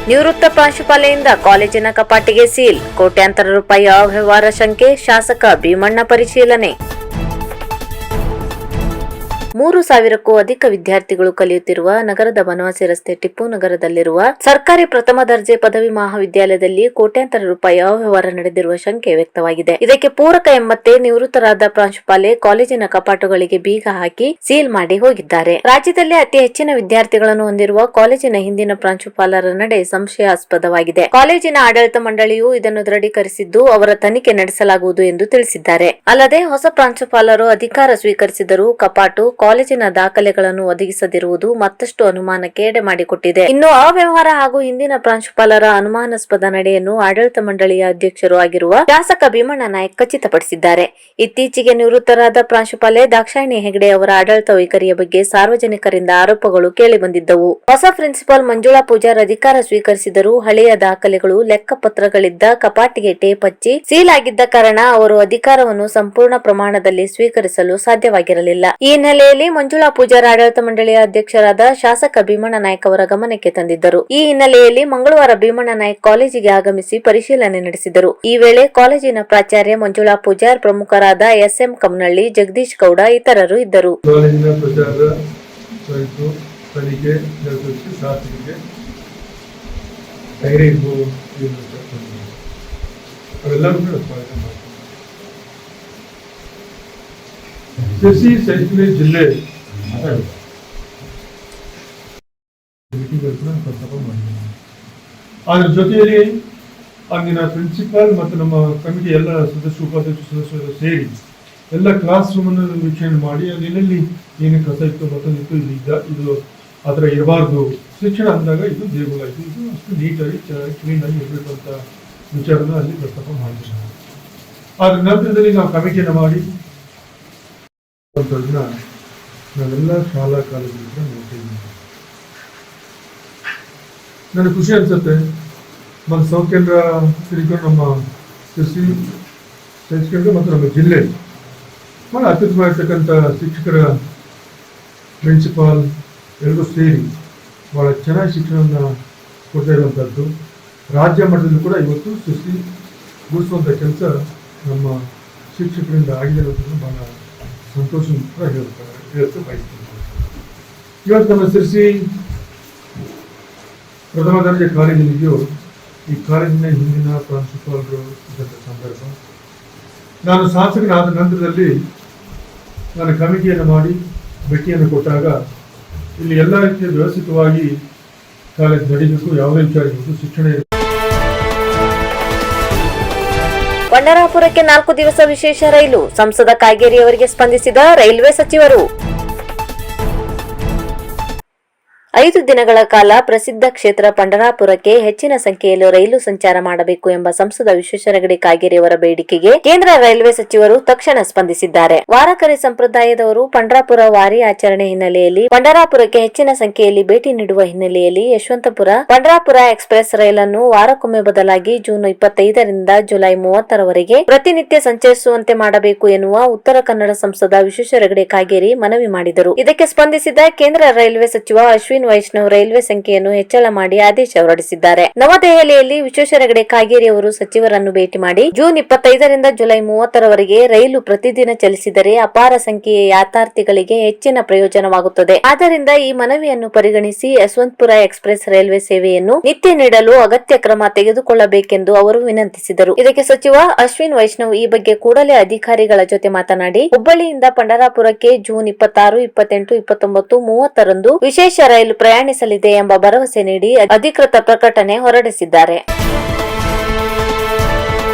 ನಿವೃತ್ತ ಪ್ರಾಂಶುಪಾಲೆಯಿಂದ ಕಾಲೇಜಿನ ಕಪಾಟಿಗೆ ಸೀಲ್, ಕೋಟ್ಯಾಂತರ ರೂಪಾಯಿ ಅವ್ಯವಹಾರ ಶಂಕೆ, ಶಾಸಕ ಭೀಮಣ್ಣ ಪರಿಶೀಲನೆ. 3,000ಕ್ಕೂ ಅಧಿಕ ವಿದ್ಯಾರ್ಥಿಗಳು ಕಲಿಯುತ್ತಿರುವ ನಗರದ ಬನವಾಸಿ ರಸ್ತೆ ಟಿಪ್ಪು ನಗರದಲ್ಲಿರುವ ಸರ್ಕಾರಿ ಪ್ರಥಮ ದರ್ಜೆ ಪದವಿ ಮಹಾವಿದ್ಯಾಲಯದಲ್ಲಿ ಕೋಟ್ಯಾಂತರ ರೂಪಾಯಿ ಅವ್ಯವಹಾರ ನಡೆದಿರುವ ಶಂಕೆ ವ್ಯಕ್ತವಾಗಿದೆ. ಇದಕ್ಕೆ ಪೂರಕ ಎಂಬಂತೆ ನಿವೃತ್ತರಾದ ಪ್ರಾಂಶುಪಾಲೆ ಕಾಲೇಜಿನ ಕಪಾಟುಗಳಿಗೆ ಬೀಗ ಹಾಕಿ ಸೀಲ್ ಮಾಡಿ ಹೋಗಿದ್ದಾರೆ. ರಾಜ್ಯದಲ್ಲೇ ಅತಿ ಹೆಚ್ಚಿನ ವಿದ್ಯಾರ್ಥಿಗಳನ್ನು ಹೊಂದಿರುವ ಕಾಲೇಜಿನ ಹಿಂದಿನ ಪ್ರಾಂಶುಪಾಲರ ನಡೆ ಸಂಶಯಾಸ್ಪದವಾಗಿದೆ. ಕಾಲೇಜಿನ ಆಡಳಿತ ಮಂಡಳಿಯು ಇದನ್ನು ದೃಢೀಕರಿಸಿದ್ದು ಅವರ ತನಿಖೆ ನಡೆಸಲಾಗುವುದು ಎಂದು ತಿಳಿಸಿದ್ದಾರೆ. ಅಲ್ಲದೆ ಹೊಸ ಪ್ರಾಂಶುಪಾಲರು ಅಧಿಕಾರ ಸ್ವೀಕರಿಸಿದರೂ ಕಪಾಟು, ಕಾಲೇಜಿನ ದಾಖಲೆಗಳನ್ನು ಒದಗಿಸದಿರುವುದು ಮತ್ತಷ್ಟು ಅನುಮಾನಕ್ಕೆ ಎಡೆ ಮಾಡಿಕೊಟ್ಟಿದೆ. ಇನ್ನು ಅವ್ಯವಹಾರ ಹಾಗೂ ಹಿಂದಿನ ಪ್ರಾಂಶುಪಾಲರ ಅನುಮಾನಾಸ್ಪದ ನಡೆಯನ್ನು ಆಡಳಿತ ಮಂಡಳಿಯ ಅಧ್ಯಕ್ಷರು ಆಗಿರುವ ಶಾಸಕ ಭೀಮಣ್ಣ ನಾಯ್ಕ ಖಚಿತಪಡಿಸಿದ್ದಾರೆ. ಇತ್ತೀಚೆಗೆ ನಿವೃತ್ತರಾದ ಪ್ರಾಂಶುಪಾಲೆ ದಾಕ್ಷಾಯಿಣಿ ಹೆಗಡೆ ಅವರ ಆಡಳಿತ ವೈಖರಿಯ ಬಗ್ಗೆ ಸಾರ್ವಜನಿಕರಿಂದ ಆರೋಪಗಳು ಕೇಳಿಬಂದಿದ್ದವು. ಹೊಸ ಪ್ರಿನ್ಸಿಪಾಲ್ ಮಂಜುಳಾ ಪೂಜಾರ್ ಅಧಿಕಾರ ಸ್ವೀಕರಿಸಿದರೂ ಹಳೆಯ ದಾಖಲೆಗಳು, ಲೆಕ್ಕಪತ್ರಗಳಿದ್ದ ಕಪಾಟಿಗೆ ಟೇಪ್ ಹಚ್ಚಿ ಸೀಲ್ ಆಗಿದ್ದ ಕಾರಣ ಅವರು ಅಧಿಕಾರವನ್ನು ಸಂಪೂರ್ಣ ಪ್ರಮಾಣದಲ್ಲಿ ಸ್ವೀಕರಿಸಲು ಸಾಧ್ಯವಾಗಿರಲಿಲ್ಲ. ಈ ಹಿನ್ನೆಲೆಯಲ್ಲಿ ಮಂಜುಳಾ ಪೂಜಾರ್ ಆಡಳಿತ ಮಂಡಳಿಯ ಅಧ್ಯಕ್ಷರಾದ ಶಾಸಕ ಭೀಮಣ್ಣ ನಾಯ್ಕ ಅವರ ಗಮನಕ್ಕೆ ತಂದಿದ್ದರು. ಈ ಹಿನ್ನೆಲೆಯಲ್ಲಿ ಮಂಗಳವಾರ ಭೀಮಣ್ಣ ನಾಯ್ಕ ಕಾಲೇಜಿಗೆ ಆಗಮಿಸಿ ಪರಿಶೀಲನೆ ನಡೆಸಿದರು. ಈ ವೇಳೆ ಕಾಲೇಜಿನ ಪ್ರಾಚಾರ್ಯ ಮಂಜುಳಾ ಪೂಜಾರ್, ಪ್ರಮುಖರಾದ ಎಸ್ಎಂ ಕಮನಳ್ಳಿ, ಜಗದೀಶ್ ಗೌಡ ಇತರರು ಇದ್ದರು. ಶಿರಸಿ ಸೈನಿಕ ಜಿಲ್ಲೆ ಅದರ ಜೊತೆಯಲ್ಲಿ ಅಂದಿನ ಪ್ರಿನ್ಸಿಪಾಲ್ ಮತ್ತು ನಮ್ಮ ಕಮಿಟಿ ಎಲ್ಲ ಸದಸ್ಯರು ಸೇರಿ ಎಲ್ಲ ಕ್ಲಾಸ್ ರೂಮ್ ಅನ್ನು ವೀಕ್ಷಣೆ ಮಾಡಿ ಅಲ್ಲೆಲ್ಲಿ ಏನು ಕಸ ಇತ್ತು, ಮತ್ತೊಂದಿತ್ತು, ಇದು ಅದರ ಇರಬಾರ್ದು. ಶಿಕ್ಷಣ ಅಂದಾಗ ಇದು ದೇಗುಲ, ಇದು ಅಷ್ಟು ನೀಟಾಗಿ ಕ್ಲೀನಾಗಿ ಇರಬೇಕು ಅಂತ ವಿಚಾರನ ಅಲ್ಲಿ ಪ್ರಸ್ತಾಪ ಮಾಡಿದ್ದೀವಿ. ಅದ್ರ ನಂತರದಲ್ಲಿ ನಾವು ಕಮಿಟಿಯನ್ನು ಮಾಡಿ ನಾವೆಲ್ಲ ಶಾಲಾ ಕಾಲೇಜುಗಳನ್ನ ನೋಡ್ತಿದ್ದೀವಿ. ನನಗೆ ಖುಷಿ ಅನ್ಸುತ್ತೆ. ಮತ್ತು ಸೌಕೇಂದ್ರ ತಿಳ್ಕೊಂಡು ನಮ್ಮ ಶಿರಸಿ ಶೈಕ್ಷಣಿಕ ಮತ್ತು ನಮ್ಮ ಜಿಲ್ಲೆ ಭಾಳ ಅತ್ಯುತ್ತಮವಾಗಿರ್ತಕ್ಕಂಥ ಶಿಕ್ಷಕರ, ಪ್ರಿನ್ಸಿಪಾಲ್ ಎಲ್ಲರೂ ಸೇರಿ ಭಾಳ ಚೆನ್ನಾಗಿ ಶಿಕ್ಷಣವನ್ನು ಕೊಡ್ತಾ ಇರುವಂಥದ್ದು. ರಾಜ್ಯ ಮಟ್ಟದಲ್ಲೂ ಕೂಡ ಇವತ್ತು ಶಿರಸಿ ಗುಡಿಸುವಂಥ ಕೆಲಸ ನಮ್ಮ ಶಿಕ್ಷಕರಿಂದ ಆಗಿದೆ ಅನ್ನೋದನ್ನು ಭಾಳ ಸಂತೋಷ ಕೂಡ ಹೇಳಕ್ಕೆ ಬಯಸ್ತೀನಿ. ಇವತ್ತು ನಮ್ಮ ಶಿರಸಿ ಪ್ರಥಮ ದರ್ಜೆ ಕಾಲೇಜಿನಿದೆಯೋ, ಈ ಕಾಲೇಜಿನ ಹಿಂದಿನ ಪ್ರಾಂಶುಪಾಲರು ಇದ್ದಂಥ ಸಂದರ್ಭ. ನಾನು ಶಾಸಕನಾದ ನಂತರದಲ್ಲಿ ನಾನು ಕಮಿಟಿಯನ್ನು ಮಾಡಿ ಭೇಟಿಯನ್ನು ಕೊಟ್ಟಾಗ ಇಲ್ಲಿ ಎಲ್ಲ ರೀತಿಯ ವ್ಯವಸ್ಥಿತವಾಗಿ ಕಾಲೇಜು ನಡೀಬೇಕು, ಯಾವುದೇ ವಿಚಾರ ಇರಬೇಕು, ಶಿಕ್ಷಣ ಇರಬೇಕು. ಪಂಢರಾಪುರಕ್ಕೆ 4 ದಿವಸ ವಿಶೇಷ ರೈಲು, ಸಂಸದ ಕಾಗೇರಿ ಅವರಿಗೆ ಸ್ಪಂದಿಸಿದ ರೈಲ್ವೆ ಸಚಿವರು. 5 ದಿನಗಳ ಕಾಲ ಪ್ರಸಿದ್ಧ ಕ್ಷೇತ್ರ ಪಂಢರಾಪುರಕ್ಕೆ ಹೆಚ್ಚಿನ ಸಂಖ್ಯೆಯಲ್ಲಿ ರೈಲು ಸಂಚಾರ ಮಾಡಬೇಕು ಎಂಬ ಸಂಸದ ವಿಶ್ವೇಶ್ವರ ಹೆಗಡೆ ಕಾಗೇರಿ ಅವರ ಬೇಡಿಕೆಗೆ ಕೇಂದ್ರ ರೈಲ್ವೆ ಸಚಿವರು ತಕ್ಷಣ ಸ್ಪಂದಿಸಿದ್ದಾರೆ. ವಾರಕರಿ ಸಂಪ್ರದಾಯದವರು ಪಂಢರಾಪುರ ವಾರಿ ಆಚರಣೆ ಹಿನ್ನೆಲೆಯಲ್ಲಿ ಪಂಢರಾಪುರಕ್ಕೆ ಹೆಚ್ಚಿನ ಸಂಖ್ಯೆಯಲ್ಲಿ ಭೇಟಿ ನೀಡುವ ಹಿನ್ನೆಲೆಯಲ್ಲಿ ಯಶವಂತಪುರ ಪಂಢರಾಪುರ ಎಕ್ಸ್ಪ್ರೆಸ್ ರೈಲನ್ನು ವಾರಕ್ಕೊಮ್ಮೆ ಬದಲಾಗಿ ಜೂನ್ 25ರಿಂದ ಜುಲೈ 30ರವರೆಗೆ ಪ್ರತಿನಿತ್ಯ ಸಂಚರಿಸುವಂತೆ ಮಾಡಬೇಕು ಎನ್ನುವ ಉತ್ತರ ಕನ್ನಡ ಸಂಸದ ವಿಶ್ವೇಶ್ವರ ಹೆಗಡೆ ಕಾಗೇರಿ ಮನವಿ ಮಾಡಿದರು. ಇದಕ್ಕೆ ಸ್ಪಂದಿಸಿದ ಕೇಂದ್ರ ರೈಲ್ವೆ ಸಚಿವ ಅಶ್ವಿನ್ ವೈಷ್ಣವ್ ರೈಲ್ವೆ ಸಂಖ್ಯೆಯನ್ನು ಹೆಚ್ಚಳ ಮಾಡಿ ಆದೇಶ ಹೊರಡಿಸಿದ್ದಾರೆ. ನವದೆಹಲಿಯಲ್ಲಿ ವಿಶ್ವೇಶ್ವರ ಹೆಗಡೆ ಕಾಗೇರಿ ಅವರು ಸಚಿವರನ್ನು ಭೇಟಿ ಮಾಡಿ ಜೂನ್ 25ರಿಂದ ಜುಲೈ 30ರವರೆಗೆ ರೈಲು ಪ್ರತಿದಿನ ಚಲಿಸಿದರೆ ಅಪಾರ ಸಂಖ್ಯೆಯ ಯಾತ್ರಾರ್ಥಿಗಳಿಗೆ ಹೆಚ್ಚಿನ ಪ್ರಯೋಜನವಾಗುತ್ತದೆ. ಆದ್ದರಿಂದ ಈ ಮನವಿಯನ್ನು ಪರಿಗಣಿಸಿ ಯಶವಂತಪುರ ಎಕ್ಸ್ಪ್ರೆಸ್ ರೈಲ್ವೆ ಸೇವೆಯನ್ನು ನಿತ್ಯ ನೀಡಲು ಅಗತ್ಯ ಕ್ರಮ ತೆಗೆದುಕೊಳ್ಳಬೇಕೆಂದು ಅವರು ವಿನಂತಿಸಿದರು. ಇದಕ್ಕೆ ಸಚಿವ ಅಶ್ವಿನ್ ವೈಷ್ಣವ್ ಈ ಬಗ್ಗೆ ಕೂಡಲೇ ಅಧಿಕಾರಿಗಳ ಜೊತೆ ಮಾತನಾಡಿ ಹುಬ್ಬಳ್ಳಿಯಿಂದ ಪಂಢರಾಪುರಕ್ಕೆ ಜೂನ್ 26, 28, 29, 30ರಂದು ವಿಶೇಷ ರೈಲು ಪ್ರಯಾಣಿಸಲಿದೆ ಎಂಬ ಭರವಸೆ ನೀಡಿ ಅಧಿಕೃತ ಪ್ರಕಟಣೆ ಹೊರಡಿಸಿದ್ದಾರೆ.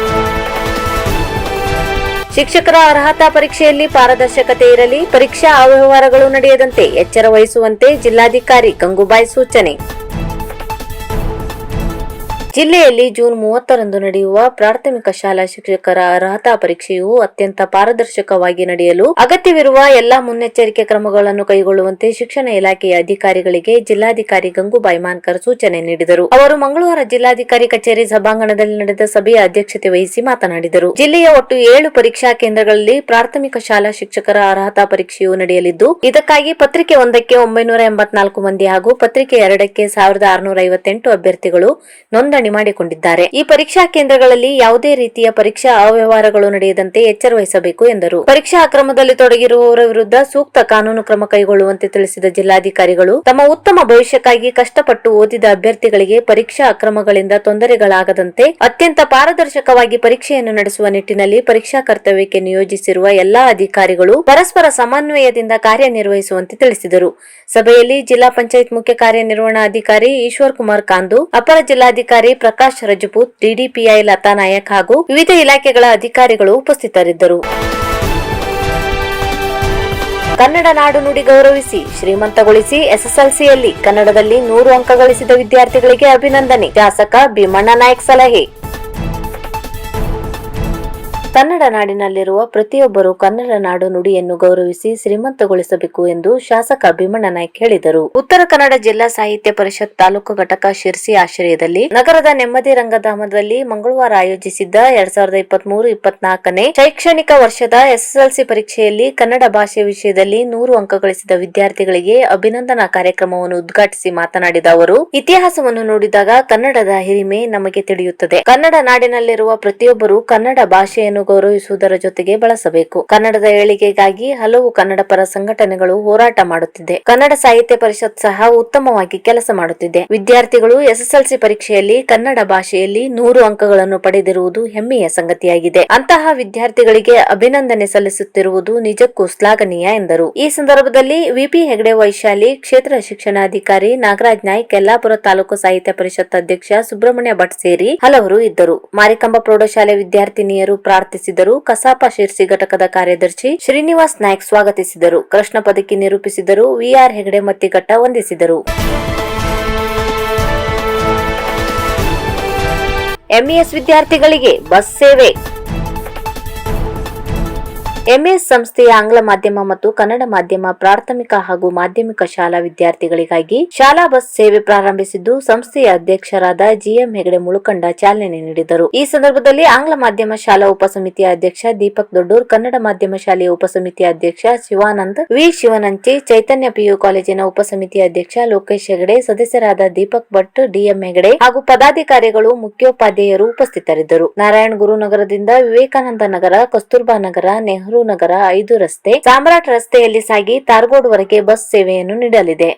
ಶಿಕ್ಷಕರ ಅರ್ಹತಾ ಪರೀಕ್ಷೆಯಲ್ಲಿ ಪಾರದರ್ಶಕತೆ ಇರಲಿ, ಪರೀಕ್ಷಾ ಅವ್ಯವಹಾರಗಳು ನಡೆಯದಂತೆ ಎಚ್ಚರ ವಹಿಸುವಂತೆ ಜಿಲ್ಲಾಧಿಕಾರಿ ಗಂಗೂಬಾಯಿ ಸೂಚನೆ. ಜಿಲ್ಲೆಯಲ್ಲಿ ಜೂನ್ 30ರಂದು ನಡೆಯುವ ಪ್ರಾಥಮಿಕ ಶಾಲಾ ಶಿಕ್ಷಕರ ಅರ್ಹತಾ ಪರೀಕ್ಷೆಯು ಅತ್ಯಂತ ಪಾರದರ್ಶಕವಾಗಿ ನಡೆಯಲು ಅಗತ್ಯವಿರುವ ಎಲ್ಲಾ ಮುನ್ನೆಚ್ಚರಿಕೆ ಕ್ರಮಗಳನ್ನು ಕೈಗೊಳ್ಳುವಂತೆ ಶಿಕ್ಷಣ ಇಲಾಖೆಯ ಅಧಿಕಾರಿಗಳಿಗೆ ಜಿಲ್ಲಾಧಿಕಾರಿ ಗಂಗೂಬಾಯಿ ಮಾನ್ಕರ್ ಸೂಚನೆ ನೀಡಿದರು. ಅವರು ಮಂಗಳವಾರ ಜಿಲ್ಲಾಧಿಕಾರಿ ಕಚೇರಿ ಸಭಾಂಗಣದಲ್ಲಿ ನಡೆದ ಸಭೆಯ ಅಧ್ಯಕ್ಷತೆ ವಹಿಸಿ ಮಾತನಾಡಿದರು. ಜಿಲ್ಲೆಯ ಒಟ್ಟು 7 ಪರೀಕ್ಷಾ ಕೇಂದ್ರಗಳಲ್ಲಿ ಪ್ರಾಥಮಿಕ ಶಾಲಾ ಶಿಕ್ಷಕರ ಅರ್ಹತಾ ಪರೀಕ್ಷೆಯು ನಡೆಯಲಿದ್ದು, ಇದಕ್ಕಾಗಿ ಪತ್ರಿಕೆ 1ಕ್ಕೆ 984 ಮಂದಿ ಹಾಗೂ ಪತ್ರಿಕೆ 2ಕ್ಕೆ 1658 ಅಭ್ಯರ್ಥಿಗಳು ನೋಂದಣಿ ಮಾಡಿಕೊಂಡಿದ್ದಾರೆ. ಈ ಪರೀಕ್ಷಾ ಕೇಂದ್ರಗಳಲ್ಲಿ ಯಾವುದೇ ರೀತಿಯ ಪರೀಕ್ಷಾ ಅವ್ಯವಹಾರಗಳು ನಡೆಯದಂತೆ ಎಚ್ಚರ ವಹಿಸಬೇಕು ಎಂದರು. ಪರೀಕ್ಷಾ ಅಕ್ರಮದಲ್ಲಿ ತೊಡಗಿರುವವರ ವಿರುದ್ಧ ಸೂಕ್ತ ಕಾನೂನು ಕ್ರಮ ಕೈಗೊಳ್ಳುವಂತೆ ತಿಳಿಸಿದ ಜಿಲ್ಲಾಧಿಕಾರಿಗಳು, ತಮ್ಮ ಉತ್ತಮ ಭವಿಷ್ಯಕ್ಕಾಗಿ ಕಷ್ಟಪಟ್ಟು ಓದಿದ ಅಭ್ಯರ್ಥಿಗಳಿಗೆ ಪರೀಕ್ಷಾ ಅಕ್ರಮಗಳಿಂದ ತೊಂದರೆಗಳಾಗದಂತೆ ಅತ್ಯಂತ ಪಾರದರ್ಶಕವಾಗಿ ಪರೀಕ್ಷೆಯನ್ನು ನಡೆಸುವ ನಿಟ್ಟಿನಲ್ಲಿ ಪರೀಕ್ಷಾ ಕರ್ತವ್ಯಕ್ಕೆ ನಿಯೋಜಿಸಿರುವ ಎಲ್ಲಾ ಅಧಿಕಾರಿಗಳು ಪರಸ್ಪರ ಸಮನ್ವಯದಿಂದ ಕಾರ್ಯನಿರ್ವಹಿಸುವಂತೆ ತಿಳಿಸಿದರು. ಸಭೆಯಲ್ಲಿ ಜಿಲ್ಲಾ ಪಂಚಾಯತ್ ಮುಖ್ಯ ಕಾರ್ಯನಿರ್ವಹಣಾಧಿಕಾರಿ ಈಶ್ವರ್ ಕುಮಾರ್ ಕಾಂದು, ಅಪರ ಜಿಲ್ಲಾಧಿಕಾರಿ ಪ್ರಕಾಶ್ ರಜಪೂತ್, ಡಿಡಿಪಿಐ ಲತಾ ನಾಯಕ್ ಹಾಗೂ ವಿವಿಧ ಇಲಾಖೆಗಳ ಅಧಿಕಾರಿಗಳು ಉಪಸ್ಥಿತರಿದ್ದರು. ಕನ್ನಡ ನಾಡು ನುಡಿ ಗೌರವಿಸಿ ಶ್ರೀಮಂತಗೊಳಿಸಿ ಎಸ್ಎಸ್ಎಲ್ಸಿಯಲ್ಲಿ ಕನ್ನಡದಲ್ಲಿ 100 ಅಂಕ ಗಳಿಸಿದ ವಿದ್ಯಾರ್ಥಿಗಳಿಗೆ ಅಭಿನಂದನೆ. ಶಾಸಕ ಭೀಮಣ್ಣ ನಾಯ್ಕ್ ಸಲಹೆ. ಕನ್ನಡ ನಾಡಿನಲ್ಲಿರುವ ಪ್ರತಿಯೊಬ್ಬರು ಕನ್ನಡ ನಾಡು ನುಡಿಯನ್ನು ಗೌರವಿಸಿ ಶ್ರೀಮಂತಗೊಳಿಸಬೇಕು ಎಂದು ಶಾಸಕ ಭೀಮಣ್ಣ ನಾಯ್ಕ್ ಹೇಳಿದರು. ಉತ್ತರ ಕನ್ನಡ ಜಿಲ್ಲಾ ಸಾಹಿತ್ಯ ಪರಿಷತ್ ತಾಲೂಕು ಘಟಕ ಶಿರ್ಸಿ ಆಶ್ರಯದಲ್ಲಿ ನಗರದ ನೆಮ್ಮದಿ ರಂಗಧಾಮದಲ್ಲಿ ಮಂಗಳವಾರ ಆಯೋಜಿಸಿದ್ದ 2023-24ನೇ ಶೈಕ್ಷಣಿಕ ವರ್ಷದ ಎಸ್ಎಸ್ಎಲ್ಸಿ ಪರೀಕ್ಷೆಯಲ್ಲಿ ಕನ್ನಡ ಭಾಷೆ ವಿಷಯದಲ್ಲಿ 100 ಅಂಕ ಗಳಿಸಿದ ವಿದ್ಯಾರ್ಥಿಗಳಿಗೆ ಅಭಿನಂದನಾ ಕಾರ್ಯಕ್ರಮವನ್ನು ಉದ್ಘಾಟಿಸಿ ಮಾತನಾಡಿದ ಅವರು, ಇತಿಹಾಸವನ್ನು ನೋಡಿದಾಗ ಕನ್ನಡದ ಹಿರಿಮೆ ನಮಗೆ ತಿಳಿಯುತ್ತದೆ. ಕನ್ನಡ ನಾಡಿನಲ್ಲಿರುವ ಪ್ರತಿಯೊಬ್ಬರು ಕನ್ನಡ ಭಾಷೆಯನ್ನು ಗೌರವಿಸುವುದರ ಜೊತೆಗೆ ಬಳಸಬೇಕು. ಕನ್ನಡದ ಏಳಿಗೆಗಾಗಿ ಹಲವು ಕನ್ನಡ ಪರ ಸಂಘಟನೆಗಳು ಹೋರಾಟ ಮಾಡುತ್ತಿದೆ. ಕನ್ನಡ ಸಾಹಿತ್ಯ ಪರಿಷತ್ ಸಹ ಉತ್ತಮವಾಗಿ ಕೆಲಸ ಮಾಡುತ್ತಿದೆ. ವಿದ್ಯಾರ್ಥಿಗಳು ಎಸ್ಎಸ್ಎಲ್ಸಿ ಪರೀಕ್ಷೆಯಲ್ಲಿ ಕನ್ನಡ ಭಾಷೆಯಲ್ಲಿ 100 ಅಂಕಗಳನ್ನು ಪಡೆದಿರುವುದು ಹೆಮ್ಮೆಯ ಸಂಗತಿಯಾಗಿದೆ. ಅಂತಹ ವಿದ್ಯಾರ್ಥಿಗಳಿಗೆ ಅಭಿನಂದನೆ ಸಲ್ಲಿಸುತ್ತಿರುವುದು ನಿಜಕ್ಕೂ ಶ್ಲಾಘನೀಯ ಎಂದರು. ಈ ಸಂದರ್ಭದಲ್ಲಿ ವಿಪಿ ಹೆಗಡೆ ವೈಶಾಲಿ, ಕ್ಷೇತ್ರ ಶಿಕ್ಷಣಾಧಿಕಾರಿ ನಾಗರಾಜ್ ನಾಯ್ಕ್, ಯಲ್ಲಾಪುರ ತಾಲೂಕು ಸಾಹಿತ್ಯ ಪರಿಷತ್ ಅಧ್ಯಕ್ಷ ಸುಬ್ರಹ್ಮಣ್ಯ ಭಟ್ ಸೇರಿ ಹಲವರು ಇದ್ದರು. ಮಾರಿಕಂಬ ಪ್ರೌಢಶಾಲೆ ವಿದ್ಯಾರ್ಥಿನಿಯರು ಪ್ರಾರ್ಥಿಸಿದರು. ಕಸಾಪ ಶಿರ್ಸಿ ಘಟಕದ ಕಾರ್ಯದರ್ಶಿ ಶ್ರೀನಿವಾಸ್ ನಾಯ್ಕ್ ಸ್ವಾಗತಿಸಿದರು. ಕೃಷ್ಣ ಪದಕಿ ನಿರೂಪಿಸಿದರು. ವಿಆರ್ ಹೆಗಡೆ ಮತ್ತಿಘಟ್ಟ ವಂದಿಸಿದರು. ಎಂಇಎಸ್ ವಿದ್ಯಾರ್ಥಿಗಳಿಗೆ ಬಸ್ ಸೇವೆ. ಎಂಇಎಸ್ ಸಂಸ್ಥೆಯ ಆಂಗ್ಲ ಮಾಧ್ಯಮ ಮತ್ತು ಕನ್ನಡ ಮಾಧ್ಯಮ ಪ್ರಾಥಮಿಕ ಹಾಗೂ ಮಾಧ್ಯಮಿಕ ಶಾಲಾ ವಿದ್ಯಾರ್ಥಿಗಳಿಗಾಗಿ ಶಾಲಾ ಬಸ್ ಸೇವೆ ಪ್ರಾರಂಭಿಸಿದ್ದು, ಸಂಸ್ಥೆಯ ಅಧ್ಯಕ್ಷರಾದ ಜಿಎಂ ಹೆಗಡೆ ಮುಳುಕಂಡ ಚಾಲನೆ ನೀಡಿದರು. ಈ ಸಂದರ್ಭದಲ್ಲಿ ಆಂಗ್ಲ ಮಾಧ್ಯಮ ಶಾಲಾ ಉಪಸಮಿತಿಯ ಅಧ್ಯಕ್ಷ ದೀಪಕ್ ದೊಡ್ಡೂರ್, ಕನ್ನಡ ಮಾಧ್ಯಮ ಶಾಲೆಯ ಉಪಸಮಿತಿಯ ಅಧ್ಯಕ್ಷ ಶಿವಾನಂದ್ ವಿ, ಶಿವನಂಚಿ, ಚೈತನ್ಯ ಪಿಯು ಕಾಲೇಜಿನ ಉಪಸಮಿತಿಯ ಅಧ್ಯಕ್ಷ ಲೋಕೇಶ್ ಹೆಗಡೆ, ಸದಸ್ಯರಾದ ದೀಪಕ್ ಭಟ್, ಡಿಎಂ ಹೆಗಡೆ ಹಾಗೂ ಪದಾಧಿಕಾರಿಗಳು, ಮುಖ್ಯೋಪಾಧ್ಯಾಯರು ಉಪಸ್ಥಿತರಿದ್ದರು. ನಾರಾಯಣ ಗುರು ನಗರದಿಂದ ವಿವೇಕಾನಂದ ನಗರ, ಕಸ್ತೂರ್ಬಾ ನಗರ, ನೆಹರು ನಗರ 5 ರಸ್ತೆ, ಸಾಮ್ರಾಟ್ ರಸ್ತೆಯಲ್ಲಿ ಸಾಗಿ ತಾರ್ಗೋಡ್ ವರೆಗೆ ಬಸ್ ಸೇವೆಯನ್ನು ನೀಡಲಿದೆ.